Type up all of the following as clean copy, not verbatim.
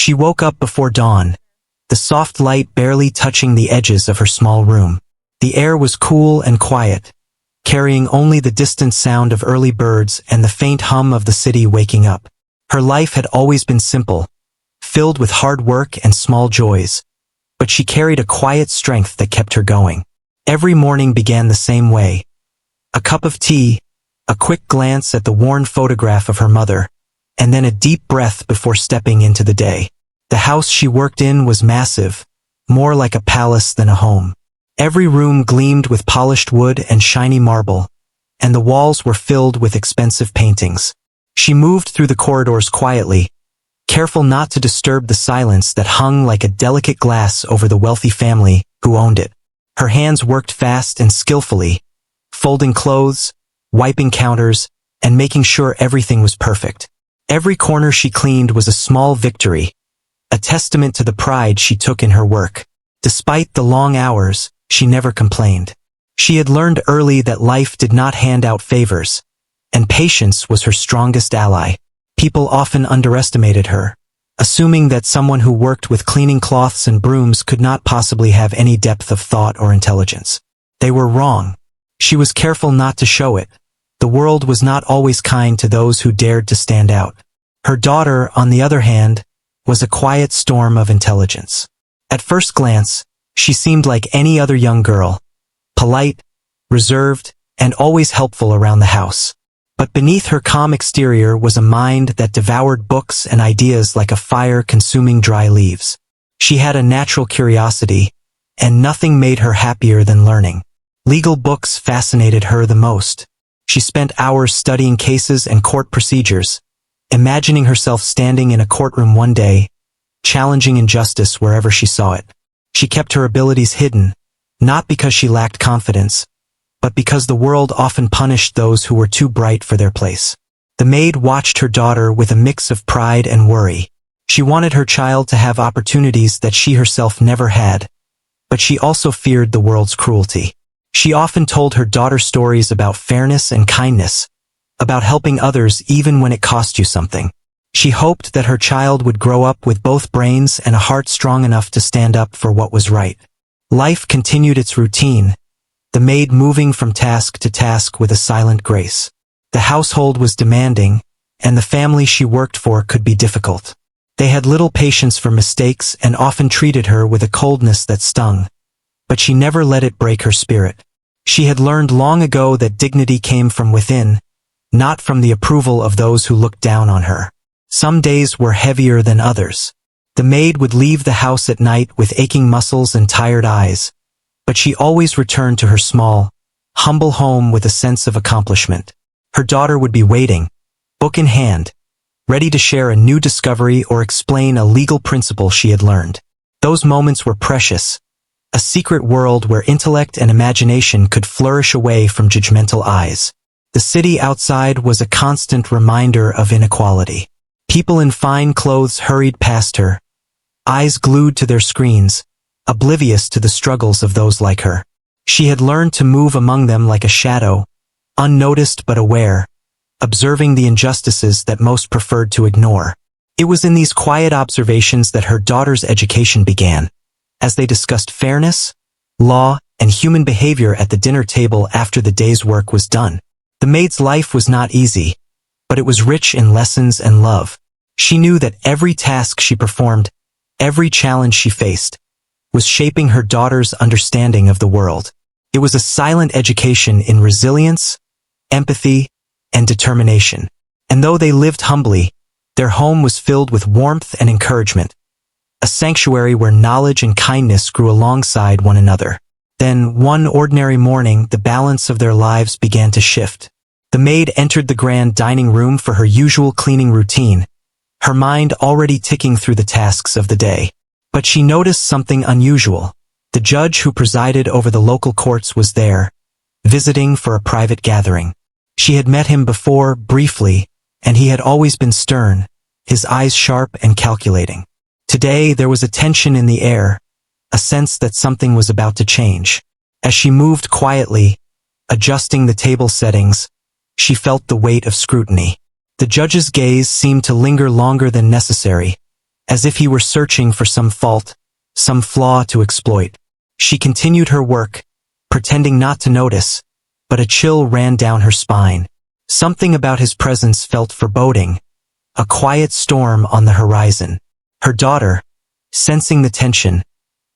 She woke up before dawn, the soft light barely touching the edges of her small room. The air was cool and quiet, carrying only the distant sound of early birds and the faint hum of the city waking up. Her life had always been simple, filled with hard work and small joys, but she carried a quiet strength that kept her going. Every morning began the same way. A cup of tea, a quick glance at the worn photograph of her mother, and then a deep breath before stepping into the day. The house she worked in was massive, more like a palace than a home. Every room gleamed with polished wood and shiny marble, and the walls were filled with expensive paintings. She moved through the corridors quietly, careful not to disturb the silence that hung like a delicate glass over the wealthy family who owned it. Her hands worked fast and skillfully, folding clothes, wiping counters, and making sure everything was perfect. Every corner she cleaned was a small victory, a testament to the pride she took in her work. Despite the long hours, she never complained. She had learned early that life did not hand out favors, and patience was her strongest ally. People often underestimated her, assuming that someone who worked with cleaning cloths and brooms could not possibly have any depth of thought or intelligence. They were wrong. She was careful not to show it. The world was not always kind to those who dared to stand out. Her daughter, on the other hand, was a quiet storm of intelligence. At first glance, she seemed like any other young girl, polite, reserved, and always helpful around the house. But beneath her calm exterior was a mind that devoured books and ideas like a fire consuming dry leaves. She had a natural curiosity, and nothing made her happier than learning. Legal books fascinated her the most. She spent hours studying cases and court procedures, imagining herself standing in a courtroom one day, challenging injustice wherever she saw it. She kept her abilities hidden, not because she lacked confidence, but because the world often punished those who were too bright for their place. The maid watched her daughter with a mix of pride and worry. She wanted her child to have opportunities that she herself never had, but she also feared the world's cruelty. She often told her daughter stories about fairness and kindness, about helping others even when it cost you something. She hoped that her child would grow up with both brains and a heart strong enough to stand up for what was right. Life continued its routine, the maid moving from task to task with a silent grace. The household was demanding, and the family she worked for could be difficult. They had little patience for mistakes and often treated her with a coldness that stung, but she never let it break her spirit. She had learned long ago that dignity came from within, not from the approval of those who looked down on her. Some days were heavier than others. The maid would leave the house at night with aching muscles and tired eyes, but she always returned to her small, humble home with a sense of accomplishment. Her daughter would be waiting, book in hand, ready to share a new discovery or explain a legal principle she had learned. Those moments were precious, a secret world where intellect and imagination could flourish away from judgmental eyes. The city outside was a constant reminder of inequality. People in fine clothes hurried past her, eyes glued to their screens, oblivious to the struggles of those like her. She had learned to move among them like a shadow, unnoticed but aware, observing the injustices that most preferred to ignore. It was in these quiet observations that her daughter's education began. As they discussed fairness, law, and human behavior at the dinner table after the day's work was done. The maid's life was not easy, but it was rich in lessons and love. She knew that every task she performed, every challenge she faced, was shaping her daughter's understanding of the world. It was a silent education in resilience, empathy, and determination. And though they lived humbly, their home was filled with warmth and encouragement, a sanctuary where knowledge and kindness grew alongside one another. Then, one ordinary morning, the balance of their lives began to shift. The maid entered the grand dining room for her usual cleaning routine, her mind already ticking through the tasks of the day. But she noticed something unusual. The judge who presided over the local courts was there, visiting for a private gathering. She had met him before, briefly, and he had always been stern, his eyes sharp and calculating. Today there was a tension in the air, a sense that something was about to change. As she moved quietly, adjusting the table settings, she felt the weight of scrutiny. The judge's gaze seemed to linger longer than necessary, as if he were searching for some fault, some flaw to exploit. She continued her work, pretending not to notice, but a chill ran down her spine. Something about his presence felt foreboding, a quiet storm on the horizon. Her daughter, sensing the tension,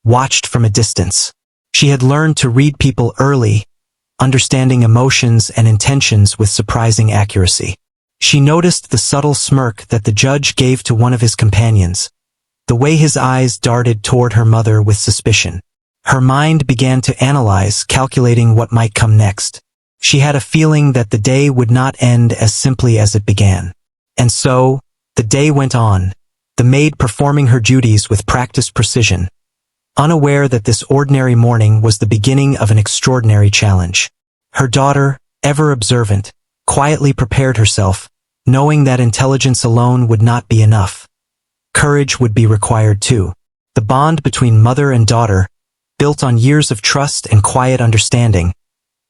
watched from a distance. She had learned to read people early, understanding emotions and intentions with surprising accuracy. She noticed the subtle smirk that the judge gave to one of his companions, the way his eyes darted toward her mother with suspicion. Her mind began to analyze, calculating what might come next. She had a feeling that the day would not end as simply as it began. And so, the day went on, the maid performing her duties with practiced precision, unaware that this ordinary morning was the beginning of an extraordinary challenge. Her daughter, ever observant, quietly prepared herself, knowing that intelligence alone would not be enough. Courage would be required too. The bond between mother and daughter, built on years of trust and quiet understanding,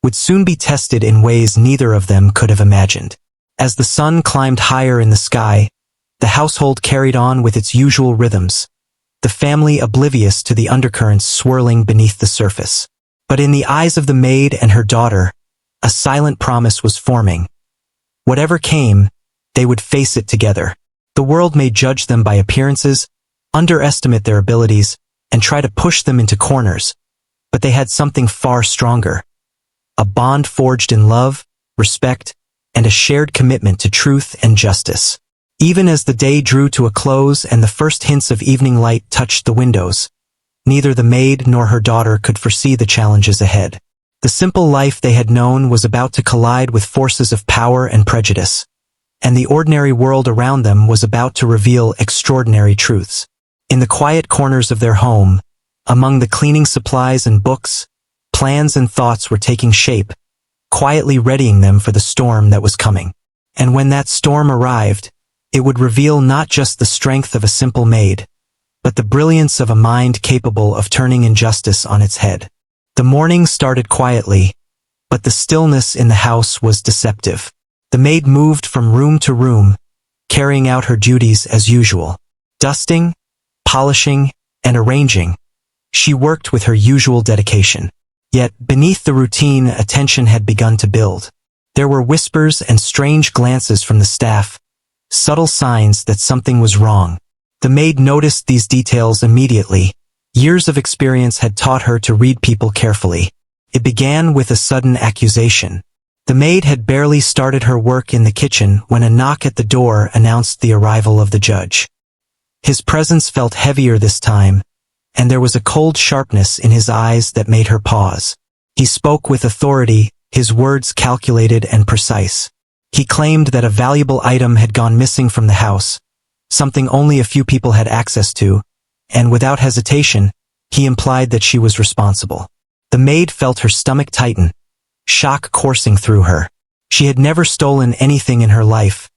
would soon be tested in ways neither of them could have imagined. As the sun climbed higher in the sky, the household carried on with its usual rhythms, the family oblivious to the undercurrents swirling beneath the surface. But in the eyes of the maid and her daughter, a silent promise was forming. Whatever came, they would face it together. The world may judge them by appearances, underestimate their abilities, and try to push them into corners, but they had something far stronger. A bond forged in love, respect, and a shared commitment to truth and justice. Even as the day drew to a close and the first hints of evening light touched the windows, neither the maid nor her daughter could foresee the challenges ahead. The simple life they had known was about to collide with forces of power and prejudice, and the ordinary world around them was about to reveal extraordinary truths. In the quiet corners of their home, among the cleaning supplies and books, plans and thoughts were taking shape, quietly readying them for the storm that was coming. And when that storm arrived, it would reveal not just the strength of a simple maid, but the brilliance of a mind capable of turning injustice on its head. The morning started quietly, but the stillness in the house was deceptive. The maid moved from room to room, carrying out her duties as usual. Dusting, polishing, and arranging, she worked with her usual dedication. Yet, beneath the routine, a tension had begun to build. There were whispers and strange glances from the staff, subtle signs that something was wrong. The maid noticed these details immediately. Years of experience had taught her to read people carefully. It began with a sudden accusation. The maid had barely started her work in the kitchen when a knock at the door announced the arrival of the judge. His presence felt heavier this time, and there was a cold sharpness in his eyes that made her pause. He spoke with authority, his words calculated and precise. He claimed that a valuable item had gone missing from the house, something only a few people had access to, and without hesitation, he implied that she was responsible. The maid felt her stomach tighten, shock coursing through her. She had never stolen anything in her life,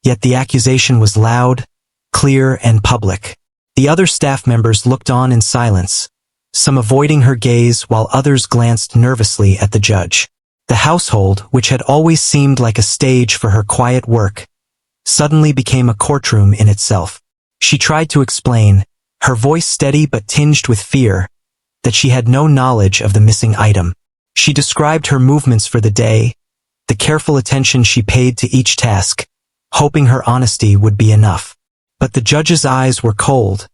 yet the accusation was loud, clear, and public. The other staff members looked on in silence, some avoiding her gaze while others glanced nervously at the judge. The household, which had always seemed like a stage for her quiet work, suddenly became a courtroom in itself. She tried to explain, her voice steady but tinged with fear, that she had no knowledge of the missing item. She described her movements for the day, the careful attention she paid to each task, hoping her honesty would be enough. But the judge's eyes were cold,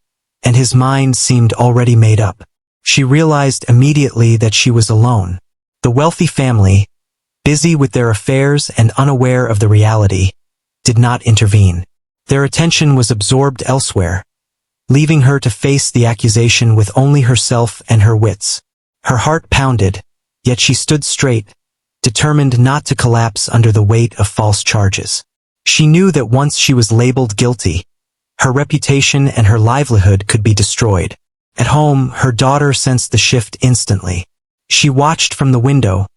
and his mind seemed already made up. She realized immediately that she was alone. The wealthy family, busy with their affairs and unaware of the reality, did not intervene. Their attention was absorbed elsewhere, leaving her to face the accusation with only herself and her wits. Her heart pounded, yet she stood straight, determined not to collapse under the weight of false charges. She knew that once she was labeled guilty, her reputation and her livelihood could be destroyed. At home, her daughter sensed the shift instantly. She watched from the window,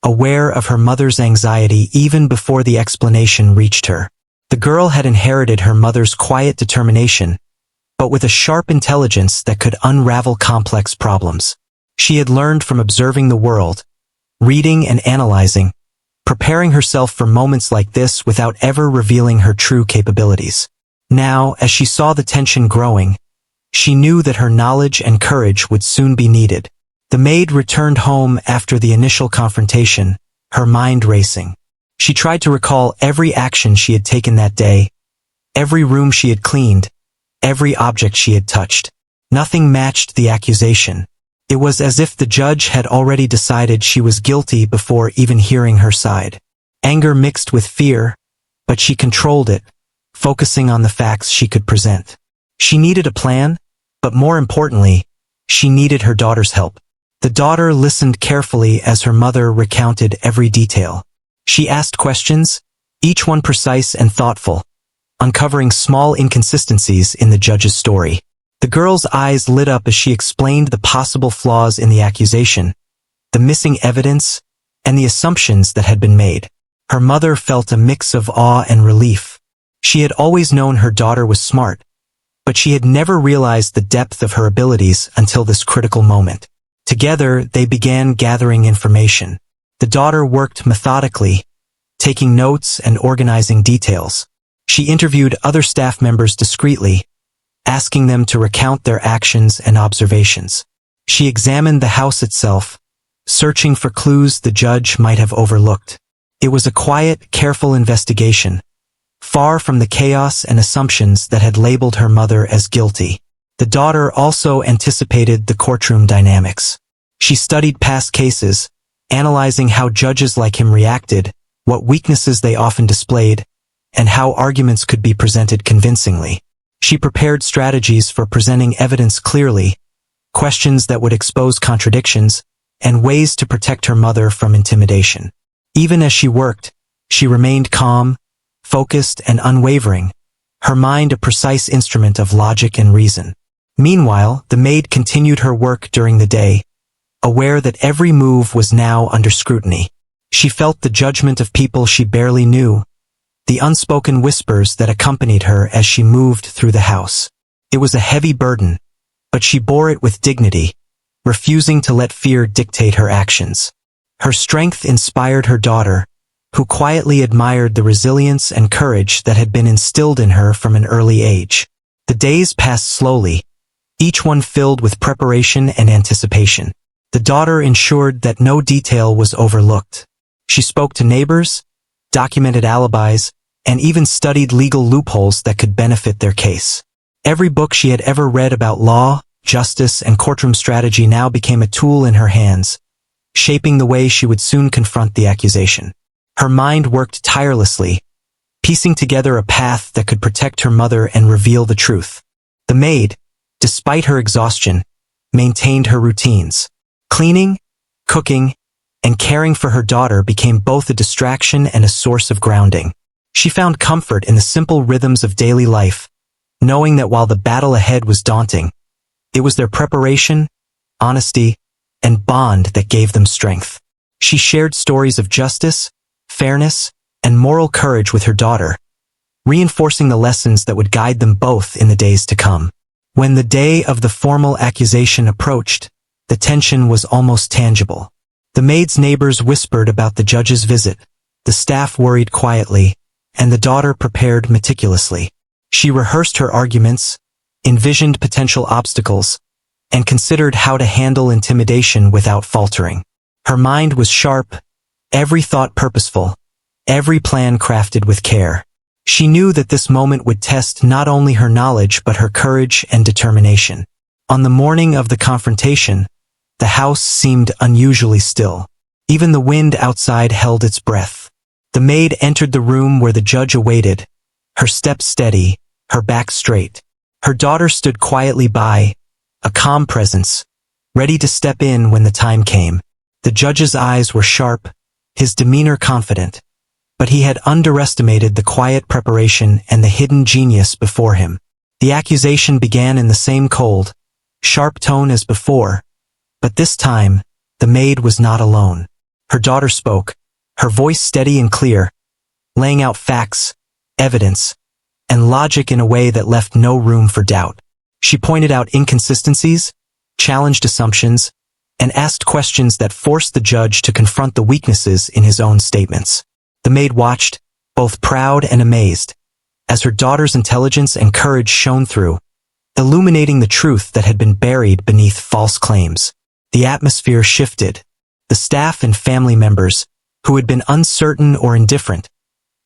aware of her mother's anxiety even before the explanation reached her. The girl had inherited her mother's quiet determination, but with a sharp intelligence that could unravel complex problems. She had learned from observing the world, reading and analyzing, preparing herself for moments like this without ever revealing her true capabilities. Now, as she saw the tension growing, she knew that her knowledge and courage would soon be needed. The maid returned home after the initial confrontation, her mind racing. She tried to recall every action she had taken that day, every room she had cleaned, every object she had touched. Nothing matched the accusation. It was as if the judge had already decided she was guilty before even hearing her side. Anger mixed with fear, but she controlled it, focusing on the facts she could present. She needed a plan, but more importantly, she needed her daughter's help. The daughter listened carefully as her mother recounted every detail. She asked questions, each one precise and thoughtful, uncovering small inconsistencies in the judge's story. The girl's eyes lit up as she explained the possible flaws in the accusation, the missing evidence, and the assumptions that had been made. Her mother felt a mix of awe and relief. She had always known her daughter was smart, but she had never realized the depth of her abilities until this critical moment. Together, they began gathering information. The daughter worked methodically, taking notes and organizing details. She interviewed other staff members discreetly, asking them to recount their actions and observations. She examined the house itself, searching for clues the judge might have overlooked. It was a quiet, careful investigation, far from the chaos and assumptions that had labeled her mother as guilty. The daughter also anticipated the courtroom dynamics. She studied past cases, analyzing how judges like him reacted, what weaknesses they often displayed, and how arguments could be presented convincingly. She prepared strategies for presenting evidence clearly, questions that would expose contradictions, and ways to protect her mother from intimidation. Even as she worked, she remained calm, focused, and unwavering, her mind a precise instrument of logic and reason. Meanwhile, the maid continued her work during the day, aware that every move was now under scrutiny. She felt the judgment of people she barely knew, the unspoken whispers that accompanied her as she moved through the house. It was a heavy burden, but she bore it with dignity, refusing to let fear dictate her actions. Her strength inspired her daughter, who quietly admired the resilience and courage that had been instilled in her from an early age. The days passed slowly, each one filled with preparation and anticipation. The daughter ensured that no detail was overlooked. She spoke to neighbors, documented alibis, and even studied legal loopholes that could benefit their case. Every book she had ever read about law, justice, and courtroom strategy now became a tool in her hands, shaping the way she would soon confront the accusation. Her mind worked tirelessly, piecing together a path that could protect her mother and reveal the truth. The maid, despite her exhaustion, maintained her routines. Cleaning, cooking, and caring for her daughter became both a distraction and a source of grounding. She found comfort in the simple rhythms of daily life, knowing that while the battle ahead was daunting, it was their preparation, honesty, and bond that gave them strength. She shared stories of justice, fairness, and moral courage with her daughter, reinforcing the lessons that would guide them both in the days to come. When the day of the formal accusation approached, the tension was almost tangible. The maid's neighbors whispered about the judge's visit, the staff worried quietly, and the daughter prepared meticulously. She rehearsed her arguments, envisioned potential obstacles, and considered how to handle intimidation without faltering. Her mind was sharp, every thought purposeful, every plan crafted with care. She knew that this moment would test not only her knowledge but her courage and determination. On the morning of the confrontation, the house seemed unusually still. Even the wind outside held its breath. The maid entered the room where the judge awaited, her steps steady, her back straight. Her daughter stood quietly by, a calm presence, ready to step in when the time came. The judge's eyes were sharp, his demeanor confident, but he had underestimated the quiet preparation and the hidden genius before him. The accusation began in the same cold, sharp tone as before, but this time, the maid was not alone. Her daughter spoke, her voice steady and clear, laying out facts, evidence, and logic in a way that left no room for doubt. She pointed out inconsistencies, challenged assumptions, and asked questions that forced the judge to confront the weaknesses in his own statements. The maid watched, both proud and amazed, as her daughter's intelligence and courage shone through, illuminating the truth that had been buried beneath false claims. The atmosphere shifted. The staff and family members, who had been uncertain or indifferent,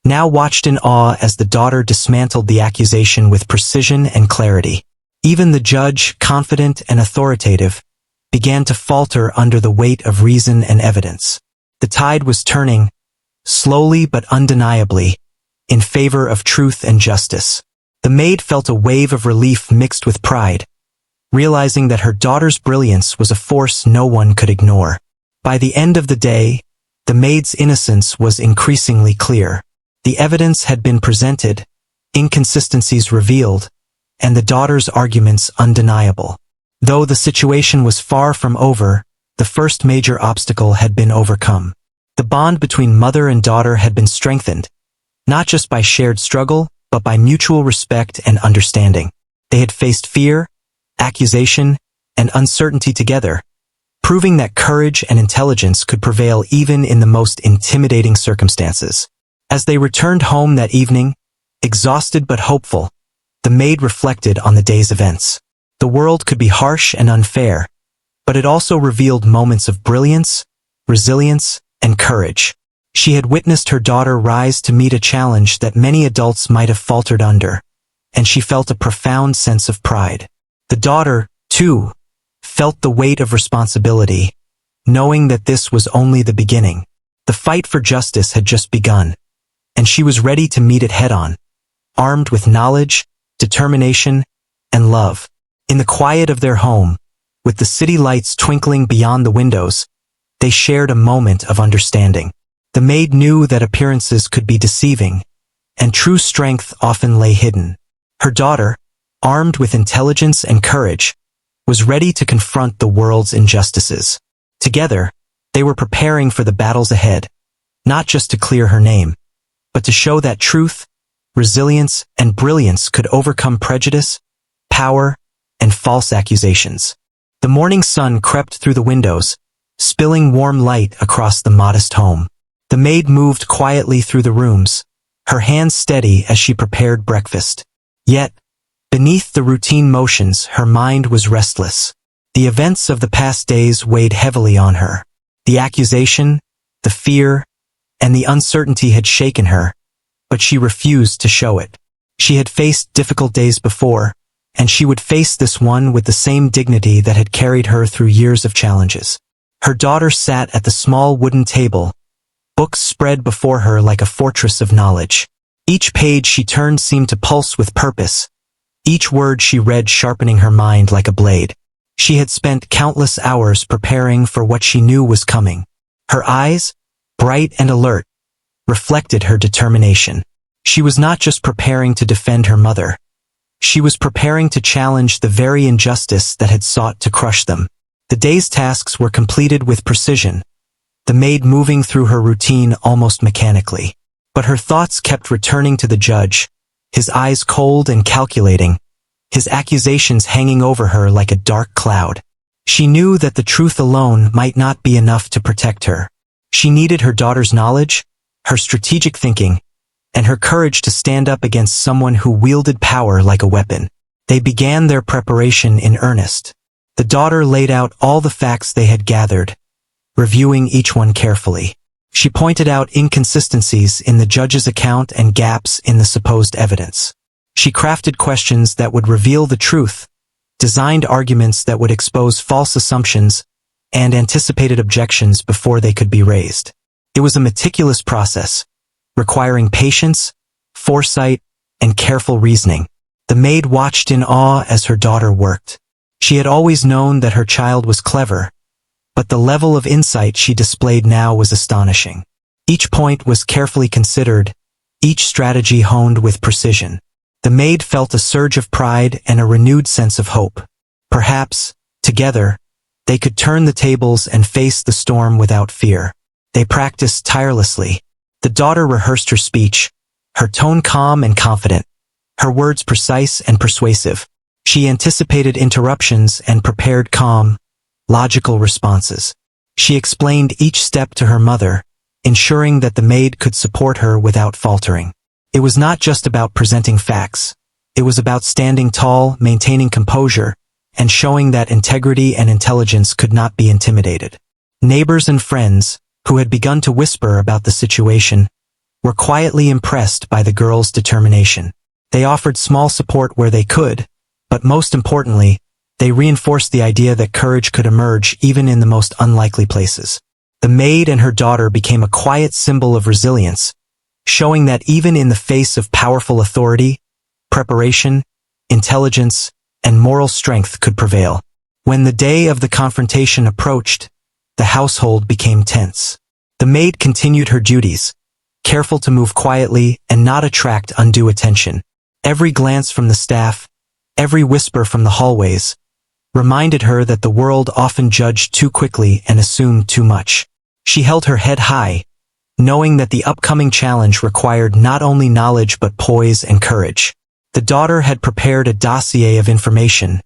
now watched in awe as the daughter dismantled the accusation with precision and clarity. Even the judge, confident and authoritative, began to falter under the weight of reason and evidence. The tide was turning, slowly but undeniably, in favor of truth and justice. The maid felt a wave of relief mixed with pride, realizing that her daughter's brilliance was a force no one could ignore. By the end of the day, the maid's innocence was increasingly clear. The evidence had been presented, inconsistencies revealed, and the daughter's arguments undeniable. Though the situation was far from over, the first major obstacle had been overcome. The bond between mother and daughter had been strengthened, not just by shared struggle, but by mutual respect and understanding. They had faced fear, accusation, and uncertainty together, proving that courage and intelligence could prevail even in the most intimidating circumstances. As they returned home that evening, exhausted but hopeful, the maid reflected on the day's events. The world could be harsh and unfair, but it also revealed moments of brilliance, resilience, and courage. She had witnessed her daughter rise to meet a challenge that many adults might have faltered under, and she felt a profound sense of pride. The daughter, too, felt the weight of responsibility, knowing that this was only the beginning. The fight for justice had just begun, and she was ready to meet it head-on, armed with knowledge, determination, and love. In the quiet of their home, with the city lights twinkling beyond the windows, they shared a moment of understanding. The maid knew that appearances could be deceiving, and true strength often lay hidden. Her daughter, armed with intelligence and courage, was ready to confront the world's injustices. Together, they were preparing for the battles ahead, not just to clear her name, but to show that truth, resilience, and brilliance could overcome prejudice, power, and false accusations. The morning sun crept through the windows, spilling warm light across the modest home. The maid moved quietly through the rooms, her hands steady as she prepared breakfast. Yet, beneath the routine motions, her mind was restless. The events of the past days weighed heavily on her. The accusation, the fear, and the uncertainty had shaken her, but she refused to show it. She had faced difficult days before, and she would face this one with the same dignity that had carried her through years of challenges. Her daughter sat at the small wooden table, books spread before her like a fortress of knowledge. Each page she turned seemed to pulse with purpose, each word she read sharpening her mind like a blade. She had spent countless hours preparing for what she knew was coming. Her eyes, bright and alert, reflected her determination. She was not just preparing to defend her mother. She was preparing to challenge the very injustice that had sought to crush them. The day's tasks were completed with precision, the maid moving through her routine almost mechanically. But her thoughts kept returning to the judge, his eyes cold and calculating, his accusations hanging over her like a dark cloud. She knew that the truth alone might not be enough to protect her. She needed her daughter's knowledge, her strategic thinking, and her courage to stand up against someone who wielded power like a weapon. They began their preparation in earnest. The daughter laid out all the facts they had gathered, reviewing each one carefully. She pointed out inconsistencies in the judge's account and gaps in the supposed evidence. She crafted questions that would reveal the truth, designed arguments that would expose false assumptions, and anticipated objections before they could be raised. It was a meticulous process, requiring patience, foresight, and careful reasoning. The maid watched in awe as her daughter worked. She had always known that her child was clever, but the level of insight she displayed now was astonishing. Each point was carefully considered, each strategy honed with precision. The maid felt a surge of pride and a renewed sense of hope. Perhaps, together, they could turn the tables and face the storm without fear. They practiced tirelessly. The daughter rehearsed her speech, her tone calm and confident, her words precise and persuasive. She anticipated interruptions and prepared calm, logical responses. She explained each step to her mother, ensuring that the maid could support her without faltering. It was not just about presenting facts. It was about standing tall, maintaining composure, and showing that integrity and intelligence could not be intimidated. Neighbors and friends, who had begun to whisper about the situation, were quietly impressed by the girl's determination. They offered small support where they could, but most importantly, they reinforced the idea that courage could emerge even in the most unlikely places. The maid and her daughter became a quiet symbol of resilience, showing that even in the face of powerful authority, preparation, intelligence, and moral strength could prevail. When the day of the confrontation approached, the household became tense. The maid continued her duties, careful to move quietly and not attract undue attention. Every glance from the staff, every whisper from the hallways, reminded her that the world often judged too quickly and assumed too much. She held her head high, knowing that the upcoming challenge required not only knowledge but poise and courage. The daughter had prepared a dossier of information,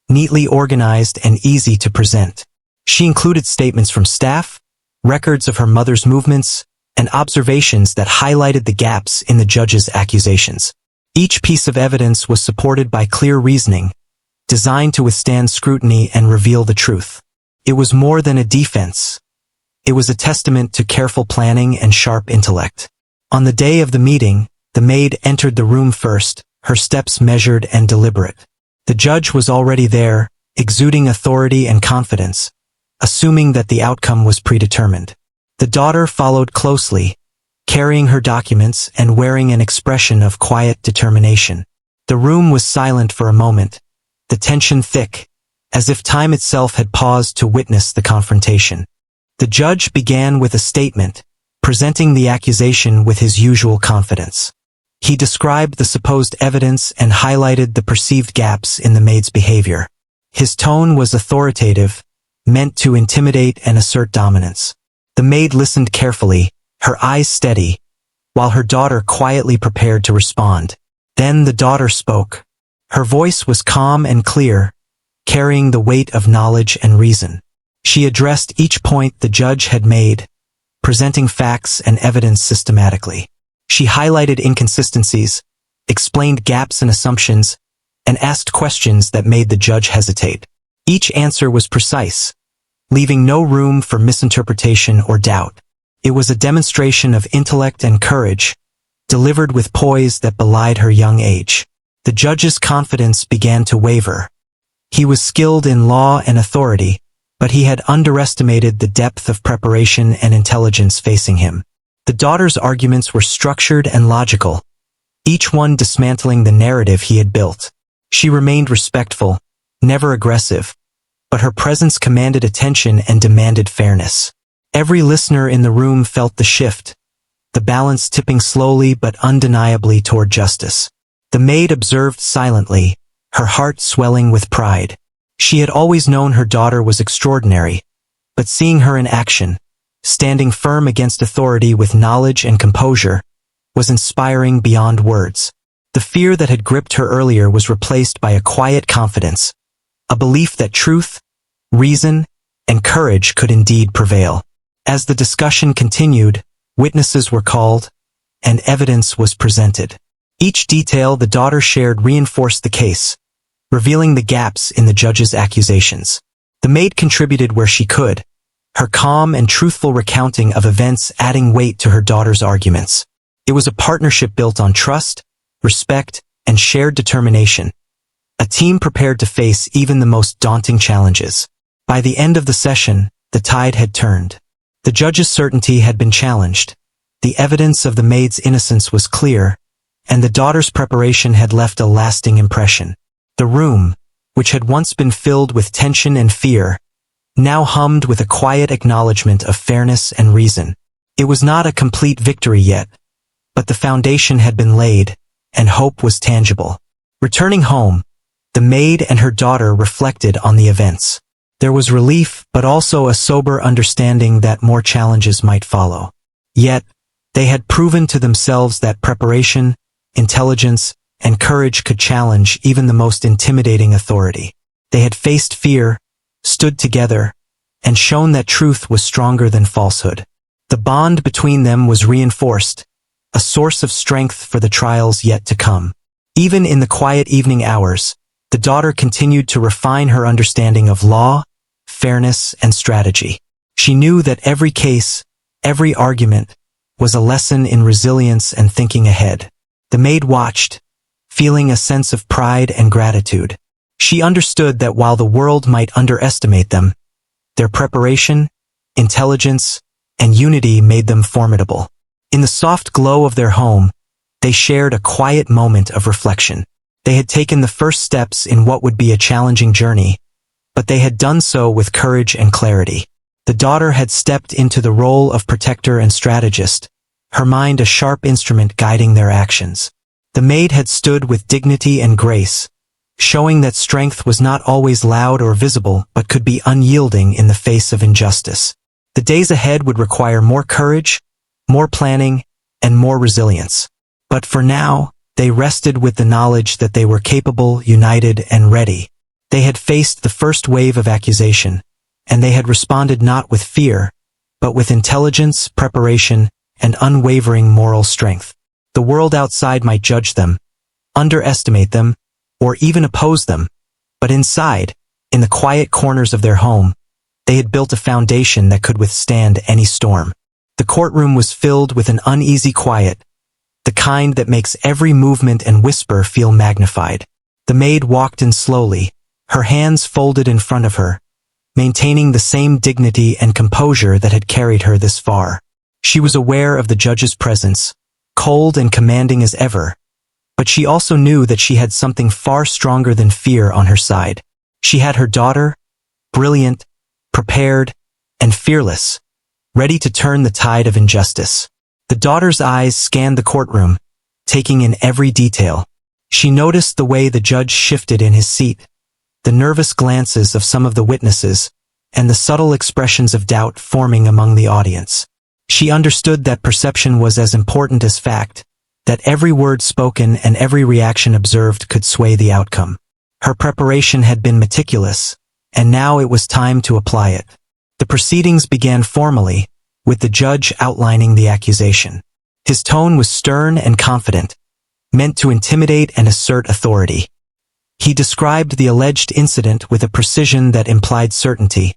neatly organized and easy to present. She included statements from staff, records of her mother's movements, and observations that highlighted the gaps in the judge's accusations. Each piece of evidence was supported by clear reasoning, designed to withstand scrutiny and reveal the truth. It was more than a defense. It was a testament to careful planning and sharp intellect. On the day of the meeting, the maid entered the room first, her steps measured and deliberate. The judge was already there, exuding authority and confidence, assuming that the outcome was predetermined. The daughter followed closely, carrying her documents and wearing an expression of quiet determination. The room was silent for a moment, the tension thick, as if time itself had paused to witness the confrontation. The judge began with a statement, presenting the accusation with his usual confidence. He described the supposed evidence and highlighted the perceived gaps in the maid's behavior. His tone was authoritative, meant to intimidate and assert dominance. The maid listened carefully, her eyes steady, while her daughter quietly prepared to respond. Then the daughter spoke. Her voice was calm and clear, carrying the weight of knowledge and reason. She addressed each point the judge had made, presenting facts and evidence systematically. She highlighted inconsistencies, explained gaps and assumptions, and asked questions that made the judge hesitate. Each answer was precise, leaving no room for misinterpretation or doubt. It was a demonstration of intellect and courage, delivered with poise that belied her young age. The judge's confidence began to waver. He was skilled in law and authority, but he had underestimated the depth of preparation and intelligence facing him. The daughter's arguments were structured and logical, each one dismantling the narrative he had built. She remained respectful, never aggressive, but her presence commanded attention and demanded fairness. Every listener in the room felt the shift, the balance tipping slowly but undeniably toward justice. The maid observed silently, her heart swelling with pride. She had always known her daughter was extraordinary, but seeing her in action, standing firm against authority with knowledge and composure, was inspiring beyond words. The fear that had gripped her earlier was replaced by a quiet confidence, a belief that truth, reason, and courage could indeed prevail. As the discussion continued, witnesses were called, and evidence was presented. Each detail the daughter shared reinforced the case, revealing the gaps in the judge's accusations. The maid contributed where she could, her calm and truthful recounting of events adding weight to her daughter's arguments. It was a partnership built on trust, respect, and shared determination, a team prepared to face even the most daunting challenges. By the end of the session, the tide had turned. The judge's certainty had been challenged, the evidence of the maid's innocence was clear, and the daughter's preparation had left a lasting impression. The room, which had once been filled with tension and fear, now hummed with a quiet acknowledgement of fairness and reason. It was not a complete victory yet, but the foundation had been laid, and hope was tangible. Returning home, the maid and her daughter reflected on the events. There was relief, but also a sober understanding that more challenges might follow. Yet, they had proven to themselves that preparation, intelligence, and courage could challenge even the most intimidating authority. They had faced fear, stood together, and shown that truth was stronger than falsehood. The bond between them was reinforced, a source of strength for the trials yet to come. Even in the quiet evening hours, the daughter continued to refine her understanding of law, fairness, and strategy. She knew that every case, every argument, was a lesson in resilience and thinking ahead. The maid watched, feeling a sense of pride and gratitude. She understood that while the world might underestimate them, their preparation, intelligence, and unity made them formidable. In the soft glow of their home, they shared a quiet moment of reflection. They had taken the first steps in what would be a challenging journey, but they had done so with courage and clarity. The daughter had stepped into the role of protector and strategist, her mind a sharp instrument guiding their actions. The maid had stood with dignity and grace, showing that strength was not always loud or visible but could be unyielding in the face of injustice. The days ahead would require more courage, more planning, and more resilience. But for now, they rested with the knowledge that they were capable, united, and ready. They had faced the first wave of accusation, and they had responded not with fear, but with intelligence, preparation, and unwavering moral strength. The world outside might judge them, underestimate them, or even oppose them, but inside, in the quiet corners of their home, they had built a foundation that could withstand any storm. The courtroom was filled with an uneasy quiet, the kind that makes every movement and whisper feel magnified. The maid walked in slowly, her hands folded in front of her, maintaining the same dignity and composure that had carried her this far. She was aware of the judge's presence, cold and commanding as ever, but she also knew that she had something far stronger than fear on her side. She had her daughter, brilliant, prepared, and fearless, ready to turn the tide of injustice. The daughter's eyes scanned the courtroom, taking in every detail. She noticed the way the judge shifted in his seat, the nervous glances of some of the witnesses, and the subtle expressions of doubt forming among the audience. She understood that perception was as important as fact, that every word spoken and every reaction observed could sway the outcome. Her preparation had been meticulous, and now it was time to apply it. The proceedings began formally, with the judge outlining the accusation. His tone was stern and confident, meant to intimidate and assert authority. He described the alleged incident with a precision that implied certainty,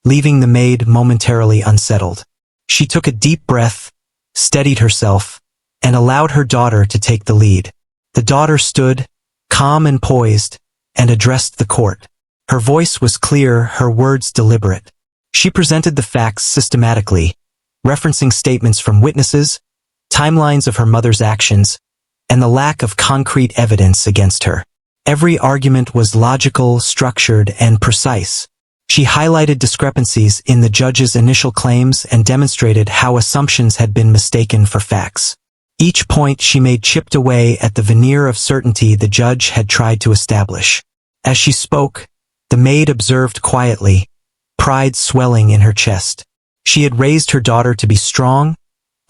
leaving the maid momentarily unsettled. She took a deep breath, steadied herself, and allowed her daughter to take the lead. The daughter stood, calm and poised, and addressed the court. Her voice was clear, her words deliberate. She presented the facts systematically, referencing statements from witnesses, timelines of her mother's actions, and the lack of concrete evidence against her. Every argument was logical, structured, and precise. She highlighted discrepancies in the judge's initial claims and demonstrated how assumptions had been mistaken for facts. Each point she made chipped away at the veneer of certainty the judge had tried to establish. As she spoke, the maid observed quietly, pride swelling in her chest. She had raised her daughter to be strong,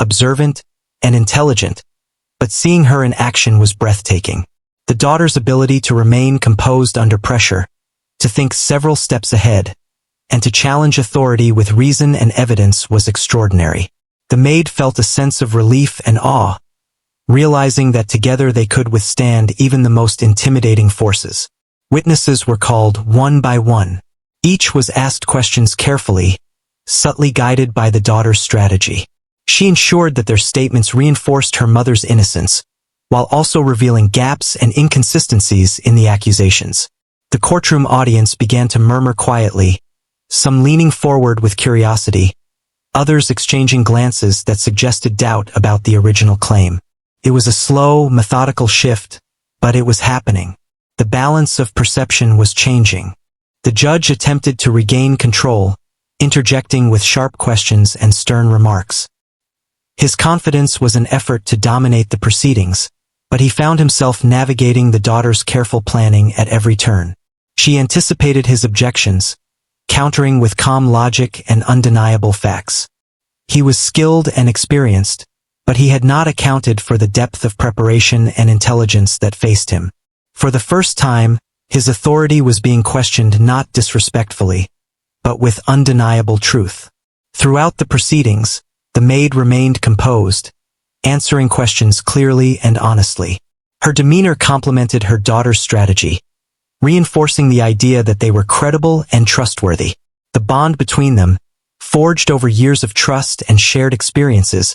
observant, and intelligent, but seeing her in action was breathtaking. The daughter's ability to remain composed under pressure, to think several steps ahead, and to challenge authority with reason and evidence was extraordinary. The maid felt a sense of relief and awe, realizing that together they could withstand even the most intimidating forces. Witnesses were called one by one. Each was asked questions carefully, subtly guided by the daughter's strategy. She ensured that their statements reinforced her mother's innocence, while also revealing gaps and inconsistencies in the accusations. The courtroom audience began to murmur quietly, some leaning forward with curiosity, others exchanging glances that suggested doubt about the original claim. It was a slow, methodical shift, but it was happening. The balance of perception was changing. The judge attempted to regain control, interjecting with sharp questions and stern remarks. His confidence was an effort to dominate the proceedings, but he found himself navigating the daughter's careful planning at every turn. She anticipated his objections, countering with calm logic and undeniable facts. He was skilled and experienced, but he had not accounted for the depth of preparation and intelligence that faced him. For the first time, his authority was being questioned not disrespectfully, but with undeniable truth. Throughout the proceedings, the maid remained composed, answering questions clearly and honestly. Her demeanor complemented her daughter's strategy, reinforcing the idea that they were credible and trustworthy. The bond between them, forged over years of trust and shared experiences,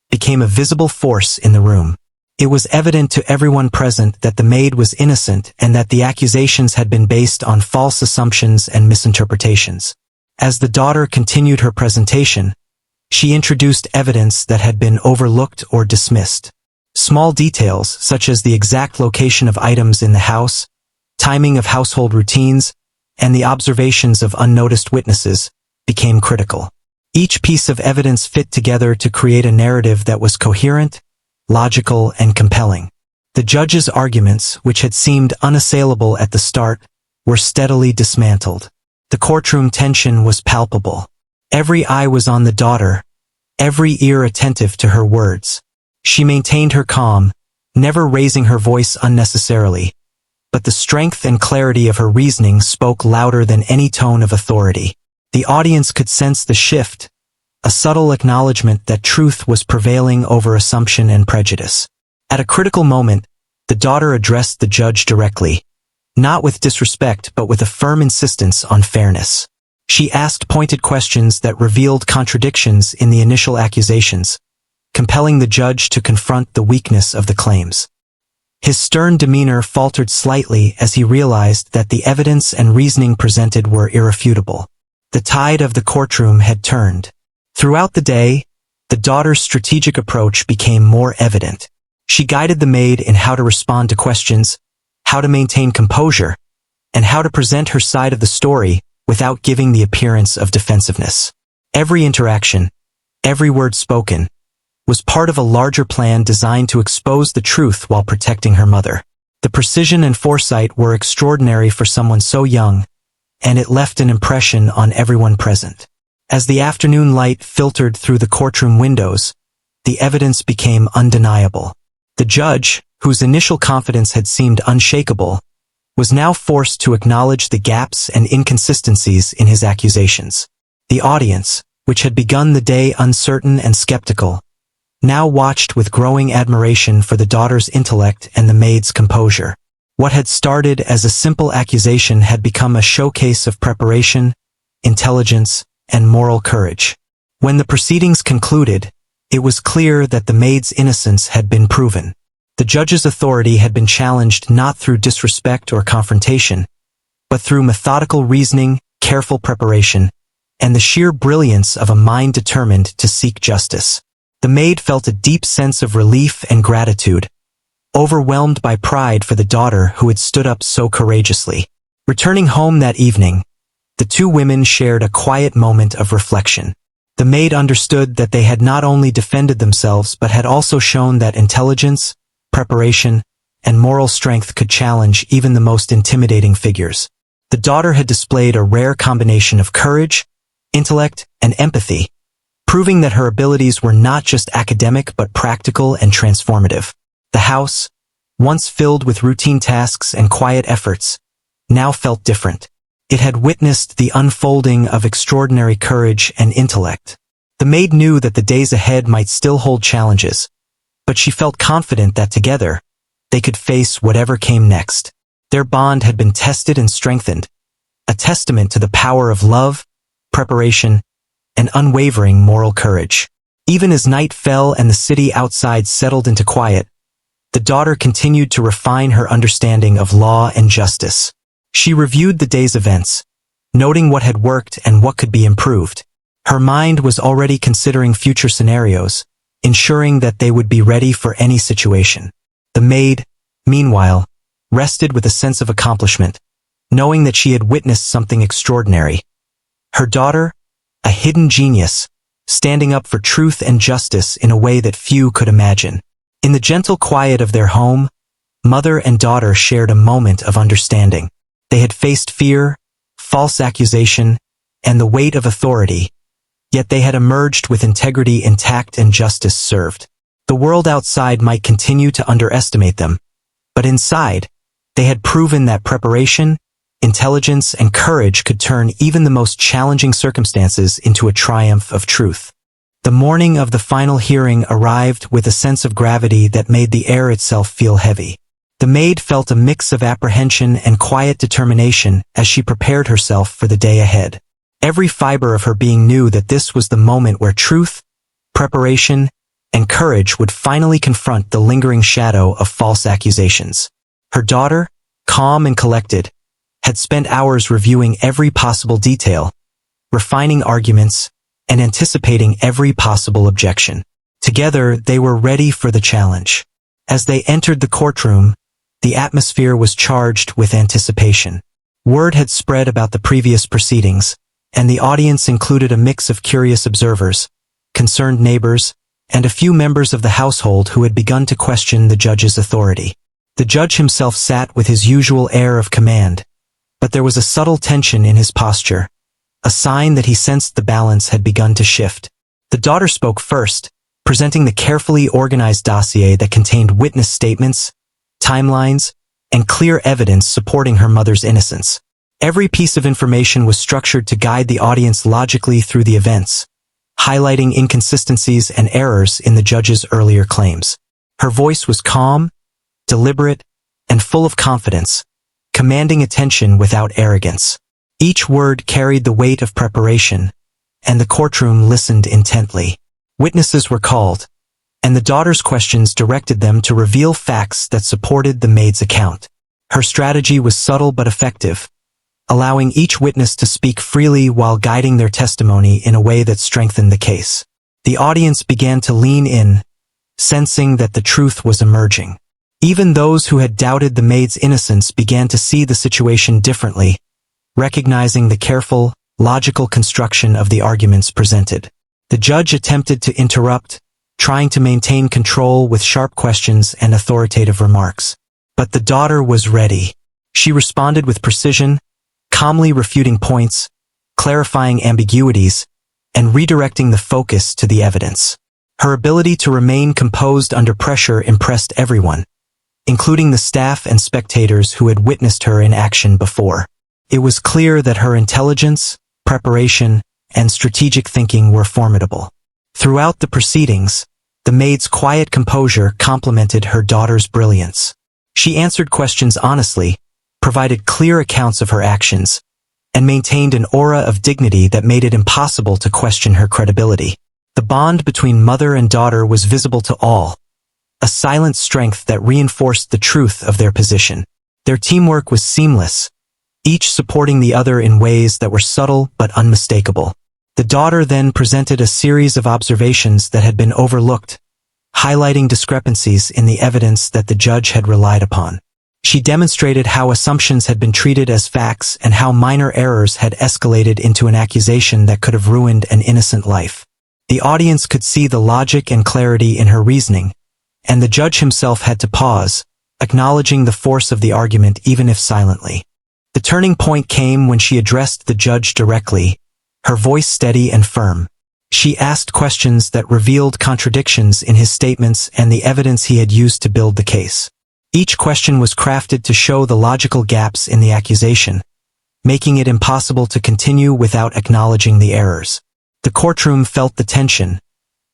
became a visible force in the room. It was evident to everyone present that the maid was innocent and that the accusations had been based on false assumptions and misinterpretations. As the daughter continued her presentation, she introduced evidence that had been overlooked or dismissed. Small details, such as the exact location of items in the house, timing of household routines, and the observations of unnoticed witnesses, became critical. Each piece of evidence fit together to create a narrative that was coherent, logical, and compelling. The judge's arguments, which had seemed unassailable at the start, were steadily dismantled. The courtroom tension was palpable. Every eye was on the daughter, every ear attentive to her words. She maintained her calm, never raising her voice unnecessarily, but the strength and clarity of her reasoning spoke louder than any tone of authority. The audience could sense the shift, a subtle acknowledgement that truth was prevailing over assumption and prejudice. At a critical moment, the daughter addressed the judge directly, not with disrespect but with a firm insistence on fairness. She asked pointed questions that revealed contradictions in the initial accusations, compelling the judge to confront the weakness of the claims. His stern demeanor faltered slightly as he realized that the evidence and reasoning presented were irrefutable. The tide of the courtroom had turned. Throughout the day, the daughter's strategic approach became more evident. She guided the maid in how to respond to questions, how to maintain composure, and how to present her side of the story without giving the appearance of defensiveness. Every interaction, every word spoken, was part of a larger plan designed to expose the truth while protecting her mother. The precision and foresight were extraordinary for someone so young, and it left an impression on everyone present. As the afternoon light filtered through the courtroom windows, the evidence became undeniable. The judge, whose initial confidence had seemed unshakable, was now forced to acknowledge the gaps and inconsistencies in his accusations. The audience, which had begun the day uncertain and skeptical, now watched with growing admiration for the daughter's intellect and the maid's composure. What had started as a simple accusation had become a showcase of preparation, intelligence, and moral courage. When the proceedings concluded, it was clear that the maid's innocence had been proven. The judge's authority had been challenged not through disrespect or confrontation, but through methodical reasoning, careful preparation, and the sheer brilliance of a mind determined to seek justice. The maid felt a deep sense of relief and gratitude, overwhelmed by pride for the daughter who had stood up so courageously. Returning home that evening, the two women shared a quiet moment of reflection. The maid understood that they had not only defended themselves but had also shown that intelligence, preparation, and moral strength could challenge even the most intimidating figures. The daughter had displayed a rare combination of courage, intellect, and empathy, proving that her abilities were not just academic but practical and transformative. The house, once filled with routine tasks and quiet efforts, now felt different. It had witnessed the unfolding of extraordinary courage and intellect. The maid knew that the days ahead might still hold challenges, but she felt confident that together, they could face whatever came next. Their bond had been tested and strengthened, a testament to the power of love, preparation, and unwavering moral courage. Even as night fell and the city outside settled into quiet, the daughter continued to refine her understanding of law and justice. She reviewed the day's events, noting what had worked and what could be improved. Her mind was already considering future scenarios, ensuring that they would be ready for any situation. The maid, meanwhile, rested with a sense of accomplishment, knowing that she had witnessed something extraordinary. Her daughter, a hidden genius, standing up for truth and justice in a way that few could imagine. In the gentle quiet of their home, mother and daughter shared a moment of understanding. They had faced fear, false accusation, and the weight of authority, yet they had emerged with integrity intact and justice served. The world outside might continue to underestimate them, but inside, they had proven that preparation, intelligence, and courage could turn even the most challenging circumstances into a triumph of truth. The morning of the final hearing arrived with a sense of gravity that made the air itself feel heavy. The maid felt a mix of apprehension and quiet determination as she prepared herself for the day ahead. Every fiber of her being knew that this was the moment where truth, preparation, and courage would finally confront the lingering shadow of false accusations. Her daughter, calm and collected, had spent hours reviewing every possible detail, refining arguments, and anticipating every possible objection. Together, they were ready for the challenge. As they entered the courtroom, the atmosphere was charged with anticipation. Word had spread about the previous proceedings, and the audience included a mix of curious observers, concerned neighbors, and a few members of the household who had begun to question the judge's authority. The judge himself sat with his usual air of command, but there was a subtle tension in his posture, a sign that he sensed the balance had begun to shift. The daughter spoke first, presenting the carefully organized dossier that contained witness statements, timelines, and clear evidence supporting her mother's innocence. Every piece of information was structured to guide the audience logically through the events, highlighting inconsistencies and errors in the judge's earlier claims. Her voice was calm, deliberate, and full of confidence, commanding attention without arrogance. Each word carried the weight of preparation, and the courtroom listened intently. Witnesses were called, and the daughter's questions directed them to reveal facts that supported the maid's account. Her strategy was subtle but effective, allowing each witness to speak freely while guiding their testimony in a way that strengthened the case. The audience began to lean in, sensing that the truth was emerging. Even those who had doubted the maid's innocence began to see the situation differently, recognizing the careful, logical construction of the arguments presented. The judge attempted to interrupt, trying to maintain control with sharp questions and authoritative remarks. But the daughter was ready. She responded with precision, calmly refuting points, clarifying ambiguities, and redirecting the focus to the evidence. Her ability to remain composed under pressure impressed everyone, including the staff and spectators who had witnessed her in action before. It was clear that her intelligence, preparation, and strategic thinking were formidable. Throughout the proceedings, the maid's quiet composure complemented her daughter's brilliance. She answered questions honestly, provided clear accounts of her actions, and maintained an aura of dignity that made it impossible to question her credibility. The bond between mother and daughter was visible to all, a silent strength that reinforced the truth of their position. Their teamwork was seamless, each supporting the other in ways that were subtle but unmistakable. The daughter then presented a series of observations that had been overlooked, highlighting discrepancies in the evidence that the judge had relied upon. She demonstrated how assumptions had been treated as facts and how minor errors had escalated into an accusation that could have ruined an innocent life. The audience could see the logic and clarity in her reasoning, and the judge himself had to pause, acknowledging the force of the argument even if silently. The turning point came when she addressed the judge directly, her voice steady and firm. She asked questions that revealed contradictions in his statements and the evidence he had used to build the case. Each question was crafted to show the logical gaps in the accusation, making it impossible to continue without acknowledging the errors. The courtroom felt the tension,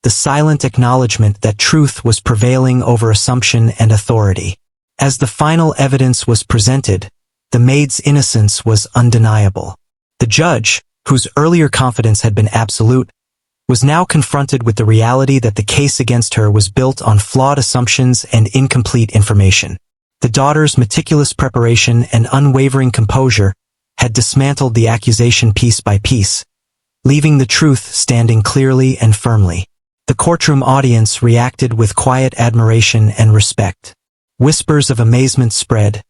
the silent acknowledgement that truth was prevailing over assumption and authority. As the final evidence was presented, the maid's innocence was undeniable. The judge, whose earlier confidence had been absolute, was now confronted with the reality that the case against her was built on flawed assumptions and incomplete information. The daughter's meticulous preparation and unwavering composure had dismantled the accusation piece by piece, leaving the truth standing clearly and firmly. The courtroom audience reacted with quiet admiration and respect. Whispers of amazement spread,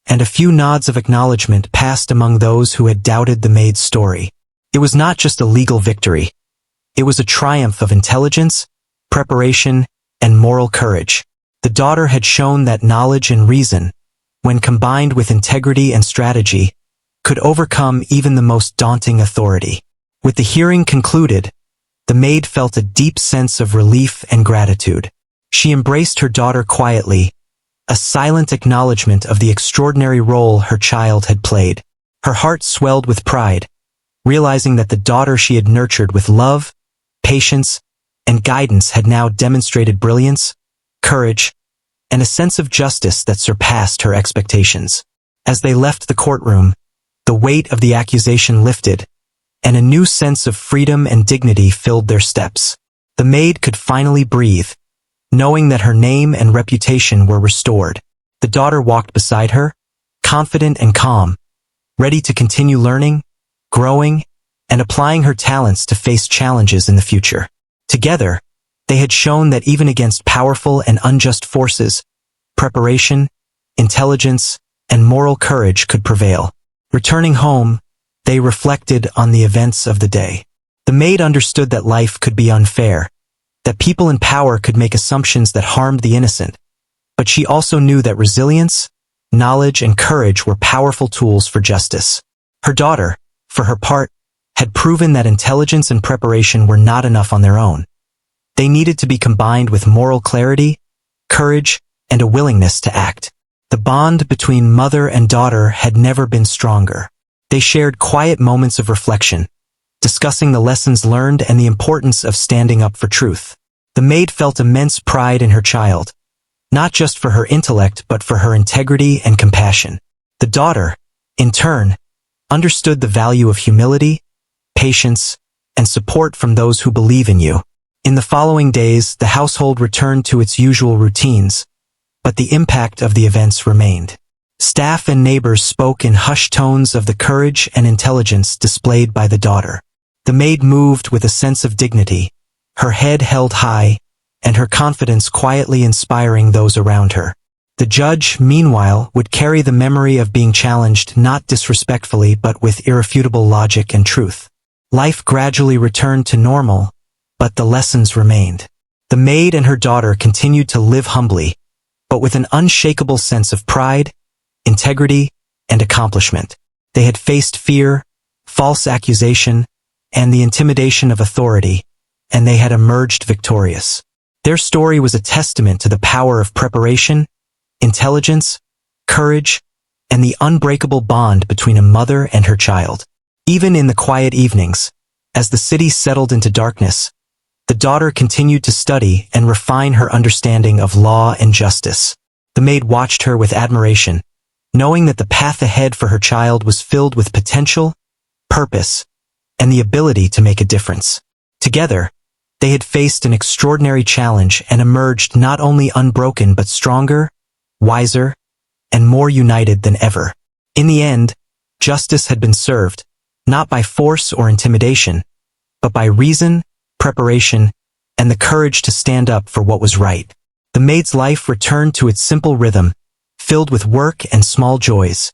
and a few nods of acknowledgement passed among those who had doubted the maid's story. It was not just a legal victory. It was a triumph of intelligence, preparation, and moral courage. The daughter had shown that knowledge and reason, when combined with integrity and strategy, could overcome even the most daunting authority. With the hearing concluded, the maid felt a deep sense of relief and gratitude. She embraced her daughter quietly, a silent acknowledgement of the extraordinary role her child had played. Her heart swelled with pride, realizing that the daughter she had nurtured with love, patience, and guidance had now demonstrated brilliance, courage, and a sense of justice that surpassed her expectations. As they left the courtroom, the weight of the accusation lifted, and a new sense of freedom and dignity filled their steps. The maid could finally breathe, knowing that her name and reputation were restored. The daughter walked beside her, confident and calm, ready to continue learning, growing, and applying her talents to face challenges in the future. Together, they had shown that even against powerful and unjust forces, preparation, intelligence, and moral courage could prevail. Returning home, they reflected on the events of the day. The maid understood that life could be unfair, that people in power could make assumptions that harmed the innocent, but she also knew that resilience, knowledge, and courage were powerful tools for justice. Her daughter, for her part, had proven that intelligence and preparation were not enough on their own. They needed to be combined with moral clarity, courage, and a willingness to act. The bond between mother and daughter had never been stronger. They shared quiet moments of reflection, discussing the lessons learned and the importance of standing up for truth. The maid felt immense pride in her child, not just for her intellect but for her integrity and compassion. The daughter, in turn, understood the value of humility, patience, and support from those who believe in you. In the following days, the household returned to its usual routines, but the impact of the events remained. Staff and neighbors spoke in hushed tones of the courage and intelligence displayed by the daughter. The maid moved with a sense of dignity, her head held high, and her confidence quietly inspiring those around her. The judge, meanwhile, would carry the memory of being challenged not disrespectfully but with irrefutable logic and truth. Life gradually returned to normal, but the lessons remained. The maid and her daughter continued to live humbly, but with an unshakable sense of pride, integrity, and accomplishment. They had faced fear, false accusation, and the intimidation of authority, and they had emerged victorious. Their story was a testament to the power of preparation, intelligence, courage, and the unbreakable bond between a mother and her child. Even in the quiet evenings, as the city settled into darkness, the daughter continued to study and refine her understanding of law and justice. The maid watched her with admiration, knowing that the path ahead for her child was filled with potential, purpose, and the ability to make a difference. Together, they had faced an extraordinary challenge and emerged not only unbroken but stronger, wiser, and more united than ever. In the end, justice had been served, not by force or intimidation, but by reason, preparation, and the courage to stand up for what was right. The maid's life returned to its simple rhythm, filled with work and small joys,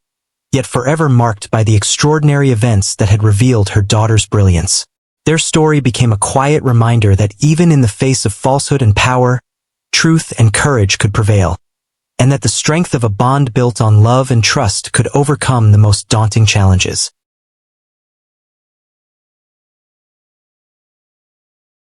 yet forever marked by the extraordinary events that had revealed her daughter's brilliance. Their story became a quiet reminder that even in the face of falsehood and power, truth and courage could prevail, and that the strength of a bond built on love and trust could overcome the most daunting challenges.